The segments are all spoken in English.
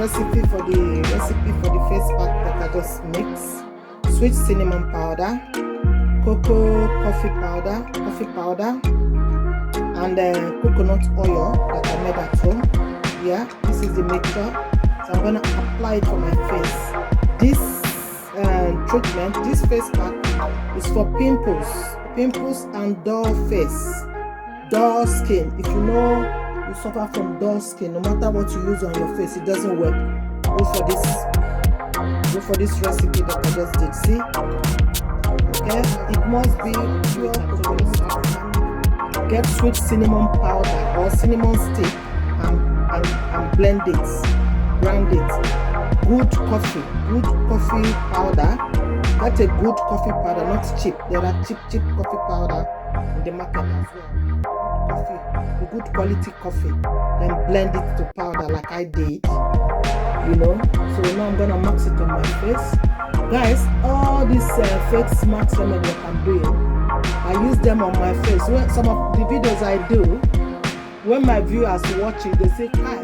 recipe for the face pack that I just mixed. Sweet cinnamon powder, coffee powder, and coconut oil that I made at home. Yeah, this is the mixture. So I'm gonna apply it for my face. This treatment, this face pack is for pimples and dull face, dull skin. If you know you suffer from dull skin, no matter what you use on your face, it doesn't work. Go for this recipe that I just did. See, okay, it must be pure coconut. Get sweet cinnamon powder or cinnamon stick and blend it, grind it. Good coffee powder. Get a good coffee powder, not cheap. There are cheap coffee powder in the market as well. A good quality coffee. Then blend it to powder like I did. You know. So now I'm gonna mix it on my face. Guys, all these fake smart remedies I'm doing, I use them on my face. When some of the videos I do, when my viewers watch it, they say, "Hi,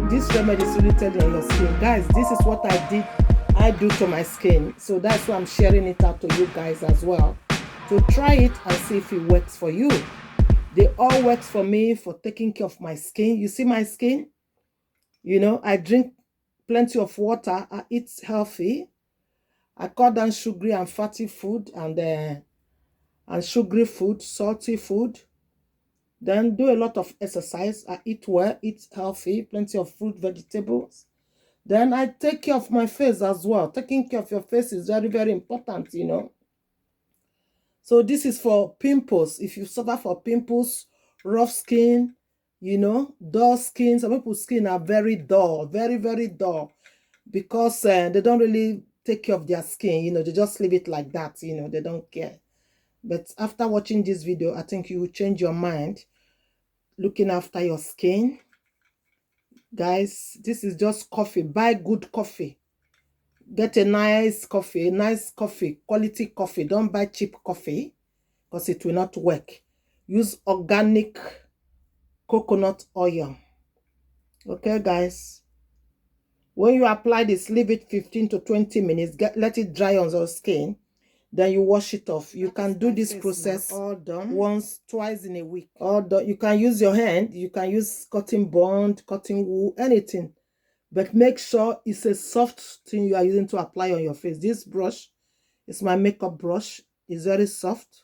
this remedy is really telling on your skin." Guys, this is what I do to my skin. So that's why I'm sharing it out to you guys as well. So try it and see if it works for you. They all works for me for taking care of my skin. You see my skin? You know, I drink plenty of water. I eat healthy. I cut down sugary and fatty food and sugary food, salty food. Then do a lot of exercise. I eat well, eat healthy, plenty of fruit, vegetables. Then I take care of my face as well. Taking care of your face is very, very important, you know. So this is for pimples. If you suffer from pimples, rough skin, you know, dull skin. Some people's skin are very dull, very, very dull, because they don't really take care of their skin. You know, they just leave it like that. You know, they don't care. But after watching this video, I think you will change your mind looking after your skin. Guys, this is just coffee. Buy good coffee. Get a nice coffee, quality coffee. Don't buy cheap coffee because it will not work. Use organic coconut oil. Okay, guys. When you apply this, leave it 15 to 20 minutes. Let it dry on your skin. Then you wash it off. You can do this process all done twice in a week. All done. You can use your hand. You can use cotton bond, cotton wool, anything. But make sure it's a soft thing you are using to apply on your face. This brush is my makeup brush. It's very soft.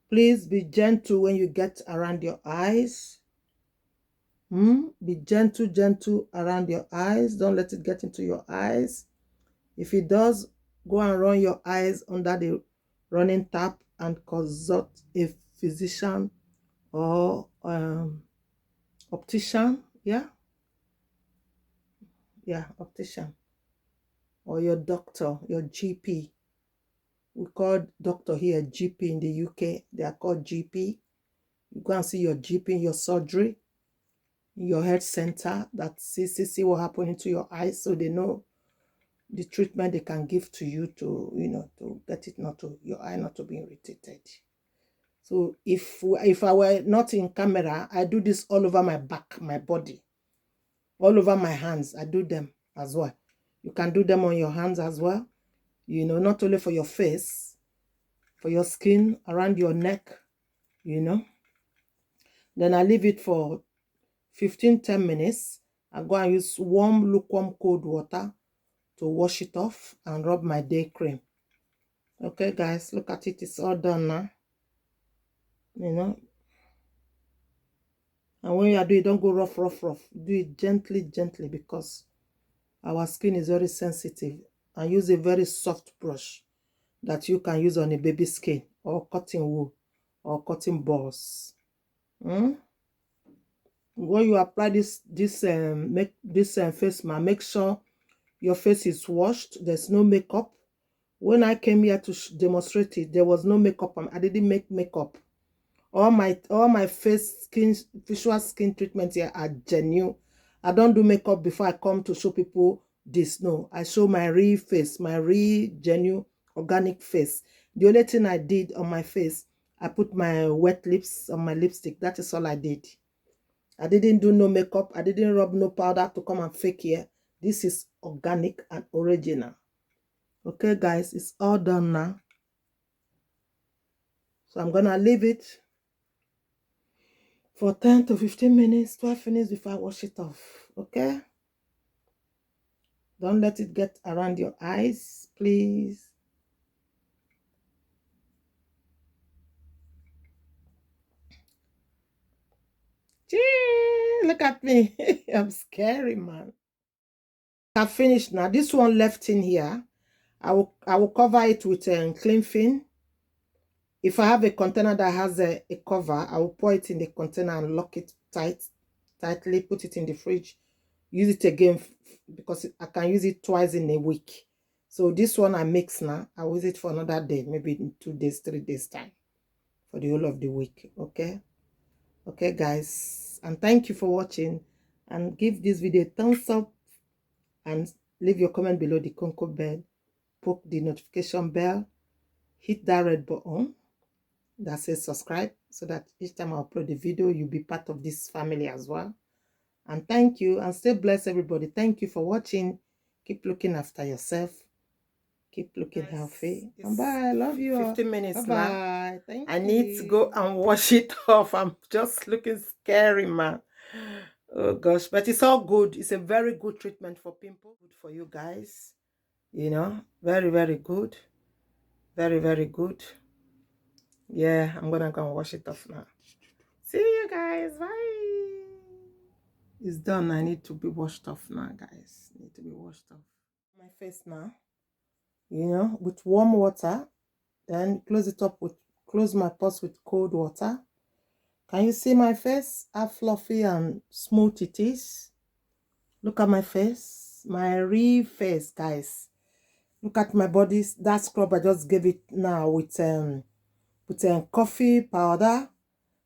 Please be gentle when you get around your eyes. Be gentle around your eyes. Don't let it get into your eyes. If it does, go and run your eyes under the running tap and consult a physician or optician. Yeah, optician, or your doctor, your GP. We call doctor here GP in the UK. They are called GP. You go and see your GP in your surgery, in your health center, that see what happened to your eyes, so they know the treatment they can give to you to, you know, to get it not to, your eye not to be irritated. So if I were not in camera, I do this all over my back, my body, all over my hands. I do them as well. You can do them on your hands as well. You know, not only for your face, for your skin, around your neck, you know. Then I leave it for 10 minutes. I go and use warm, lukewarm, cold water to wash it off and rub my day cream. Okay, guys, look at it. It's all done now. You know. And when you are doing it, don't go rough. Do it gently, because our skin is very sensitive. And use a very soft brush that you can use on a baby skin or cotton wool or cotton balls. When you apply this face mask, make sure your face is washed. There's no makeup. When I came here to demonstrate it, there was no makeup. I didn't make makeup. All my facial skin treatments here are genuine. I don't do makeup before I come to show people this. No, I show my real face, my real genuine organic face. The only thing I did on my face, I put my wet lips on my lipstick. That is all I did. I didn't do no makeup. I didn't rub no powder to come and fake here. This is organic and original. Okay, guys, it's all done now. So I'm gonna leave it for 10 to 15 minutes, 12 minutes before I wash it off. Okay? Don't let it get around your eyes, please. Gee, look at me. I'm scary, man. I've finished now. This one left in here. I will cover it with a clean film. If I have a container that has a cover, I will pour it in the container and lock it tightly, put it in the fridge, use it again because I can use it twice in a week. So this one I mix now. I'll use it for another day, maybe in 2 days, 3 days time for the whole of the week. Okay? Okay, guys. And thank you for watching. And give this video a thumbs up and leave your comment below the Conco bell. Poke the notification bell. Hit that red button that says subscribe so that each time I upload the video, you'll be part of this family as well. And thank you and stay blessed, everybody. Thank you for watching. Keep looking after yourself. Keep looking healthy. And bye. I love you. 15 minutes bye now. Bye. Thank you. I need to go and wash it off. I'm just looking scary, man. Oh gosh, but it's all good. It's a very good treatment for pimples. Good for you guys. You know, very, very good. Very, very good. Yeah, I'm gonna go and wash it off now. See you guys. Bye. It's done. I need to be washed off now, guys. Need to be washed off. My face now, you know, with warm water. Then close it up with, close my pores with cold water. Can you see my face? How fluffy and smooth it is. Look at my face. My real face, guys. Look at my body. That scrub I just gave it now with coffee powder,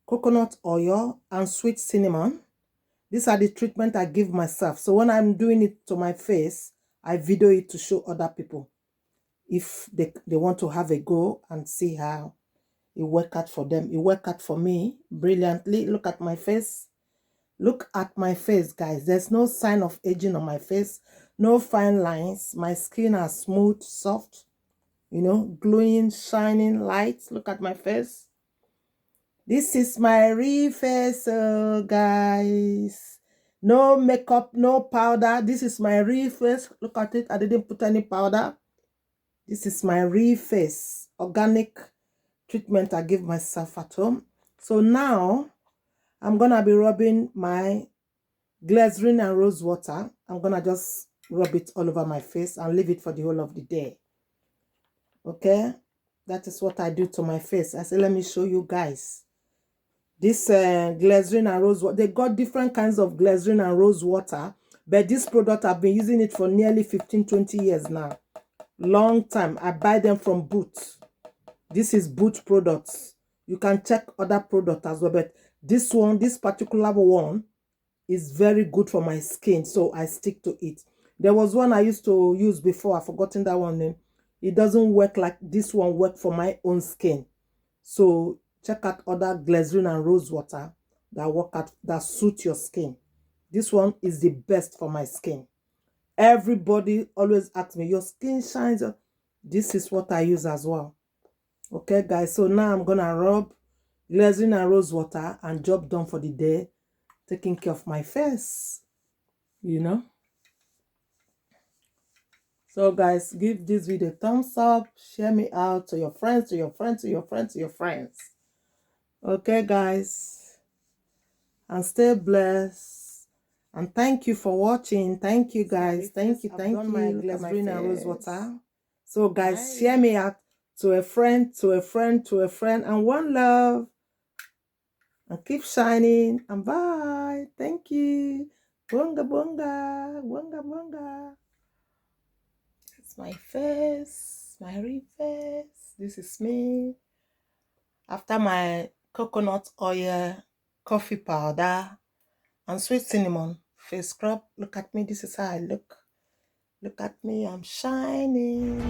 coconut oil, and sweet cinnamon. These are the treatment I give myself. So when I'm doing it to my face, I video it to show other people if they want to have a go and see how it worked out for them. It worked out for me brilliantly. Look at my face. Look at my face, guys. There's no sign of aging on my face. No fine lines. My skin is smooth, soft, you know, glowing, shining light. Look at my face. This is my real face, guys. No makeup, no powder. This is my real face. Look at it. I didn't put any powder. This is my real face. Organic treatment I give myself at home. So now I'm gonna be rubbing my glycerin and rose water. I'm gonna just rub it all over my face and leave it for the whole of the day. Okay, that is what I do to my face. I say, let me show you guys this glycerin and rose water. They got different kinds of glycerin and rose water, but this product I've been using it for nearly 15-20 years now. Long time. I buy them from Boots. This is Boots products. You can check other products as well, but this one, this particular one, is very good for my skin, so I stick to it. There was one I used to use before. I've forgotten that one name. It doesn't work like this one work for my own skin. So check out other glycerin and rose water that work out, that suit your skin. This one is the best for my skin. Everybody always asks me, your skin shines. This is what I use as well. Okay, guys. So now I'm gonna rub glycerin and rose water and job done for the day. Taking care of my face, you know. So guys, give this video a thumbs up, share me out to your friends, to your friends, to your friends, to your friends. Okay, guys, and stay blessed. And thank you for watching. Thank you, guys. Thank you. Thank you. Glycerin and rose water. So guys, share me out to a friend, to a friend, to a friend, and one love. And keep shining. And bye. Thank you. Bunga bunga. Bunga bunga. It's my face. My real face. This is me. After my coconut oil, coffee powder, and sweet cinnamon face scrub. Look at me. This is how I look. Look at me. I'm shining.